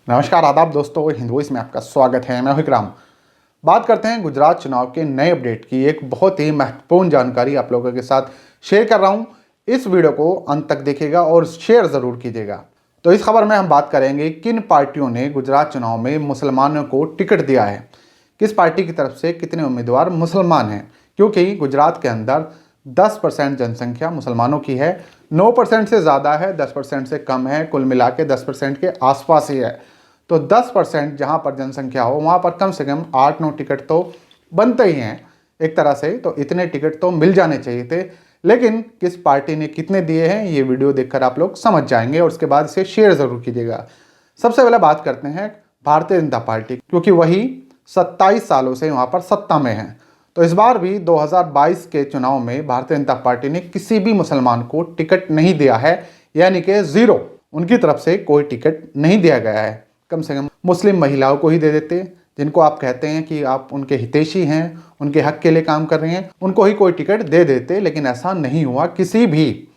नमस्कार आदाब दोस्तों, हिंदवॉइस में आपका स्वागत है। मैं हूं इकराम। बात करते हैं गुजरात चुनाव के नए अपडेट की। एक बहुत ही महत्वपूर्ण जानकारी आप लोगों के साथ शेयर कर रहा हूं। इस वीडियो को अंत तक देखिएगा और शेयर ज़रूर कीजिएगा। तो इस खबर में हम बात करेंगे किन पार्टियों ने गुजरात चुनाव में मुसलमानों को टिकट दिया है, किस पार्टी की तरफ से कितने उम्मीदवार मुसलमान हैं, क्योंकि गुजरात के अंदर 10% जनसंख्या मुसलमानों की है। 9% से ज़्यादा है, 10% से कम है, कुल मिला के 10% के आसपास ही है। तो 10% जहाँ पर जनसंख्या हो वहाँ पर कम से कम 8-9 टिकट तो बनते ही हैं एक तरह से। तो इतने टिकट तो मिल जाने चाहिए थे, लेकिन किस पार्टी ने कितने दिए हैं ये वीडियो देखकर आप लोग समझ जाएंगे और उसके बाद इसे शेयर ज़रूर कीजिएगा। सबसे पहले बात करते हैं भारतीय जनता पार्टी, क्योंकि वही 27 सालों से वहाँ पर सत्ता में है। तो इस बार भी 2022 के चुनाव में भारतीय जनता पार्टी ने किसी भी मुसलमान को टिकट नहीं दिया है, यानी कि ज़ीरो। उनकी तरफ से कोई टिकट नहीं दिया गया है। कम से कम मुस्लिम महिलाओं को ही दे देते, जिनको आप कहते हैं कि आप उनके हितैषी हैं, उनके हक के लिए काम कर रहे हैं, उनको ही कोई टिकट दे देते। लेकिन ऐसा नहीं हुआ। किसी भी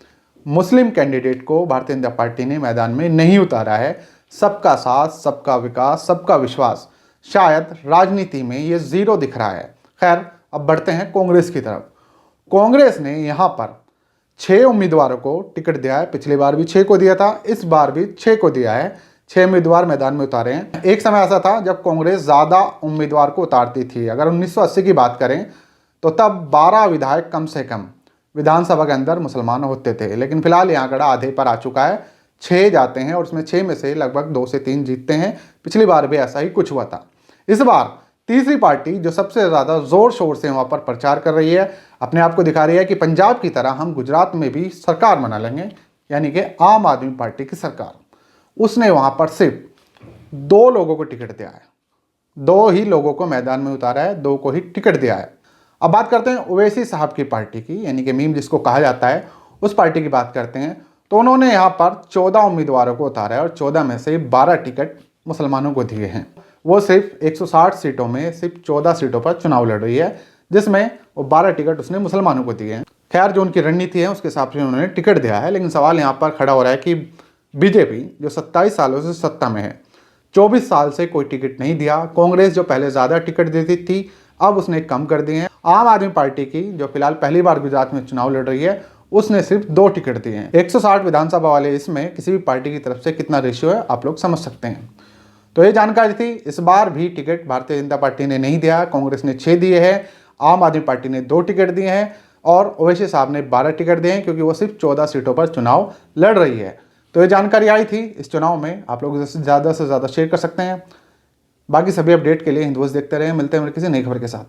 मुस्लिम कैंडिडेट को भारतीय जनता पार्टी ने मैदान में नहीं उतारा है। सबका साथ, सबका विकास, सबका विश्वास, शायद राजनीति में ये ज़ीरो दिख रहा है। खैर, अब बढ़ते हैं कांग्रेस की तरफ। कांग्रेस ने यहाँ पर 6 उम्मीदवारों को टिकट दिया है। पिछली बार भी 6 को दिया था, इस बार भी 6 को दिया है। 6 उम्मीदवार मैदान में उतारे हैं। एक समय ऐसा था जब कांग्रेस ज़्यादा उम्मीदवार को उतारती थी। अगर 1980 की बात करें तो तब 12 विधायक कम से कम विधानसभा के अंदर मुसलमान होते थे। लेकिन फिलहाल ये आंकड़ा आधे पर आ चुका है। 6 जाते हैं और उसमें 6 में से लगभग 2 से 3 जीतते हैं। पिछली बार भी ऐसा ही कुछ हुआ था। इस बार तीसरी पार्टी जो सबसे ज़्यादा ज़ोर शोर से वहाँ पर प्रचार कर रही है, अपने आप को दिखा रही है कि पंजाब की तरह हम गुजरात में भी सरकार बना लेंगे, यानी कि आम आदमी पार्टी की सरकार। उसने वहाँ पर सिर्फ 2 लोगों को टिकट दिया है। 2 ही लोगों को मैदान में उतारा है, 2 को ही टिकट दिया है। अब बात करते हैं ओवैसी साहब की पार्टी की, यानी कि मीम जिसको कहा जाता है, उस पार्टी की बात करते हैं। तो उन्होंने यहाँ पर 14 उम्मीदवारों को उतारा है और 14 में से 12 टिकट मुसलमानों को दिए हैं। वो सिर्फ 160 सीटों में सिर्फ 14 सीटों पर चुनाव लड़ रही है, जिसमें वो 12 टिकट उसने मुसलमानों को दिए हैं। खैर, जो उनकी रणनीति है उसके हिसाब से उन्होंने टिकट दिया है। लेकिन सवाल यहाँ पर खड़ा हो रहा है कि बीजेपी जो 27 सालों से सत्ता में है, 24 साल से कोई टिकट नहीं दिया। कांग्रेस जो पहले ज़्यादा टिकट देती थी, अब उसने कम कर दिए हैं। आम आदमी पार्टी की जो फिलहाल पहली बार गुजरात में चुनाव लड़ रही है, उसने सिर्फ 2 टिकट दिए हैं। 160 विधानसभा वाले, इसमें किसी भी पार्टी की तरफ से कितना रेशियो है आप लोग समझ सकते हैं। तो ये जानकारी थी। इस बार भी टिकट भारतीय जनता पार्टी ने नहीं दिया। कांग्रेस ने 6 दिए हैं, आम आदमी पार्टी ने 2 टिकट दिए हैं और ओवैसी साहब ने 12 टिकट दिए हैं, क्योंकि वो सिर्फ 14 सीटों पर चुनाव लड़ रही है। तो ये जानकारी आई थी इस चुनाव में, आप लोग ज़्यादा से ज़्यादा शेयर कर सकते हैं। बाकी सभी अपडेट के लिए हिंदुस्तान देखते रहें। मिलते हैं किसी नई खबर के साथ।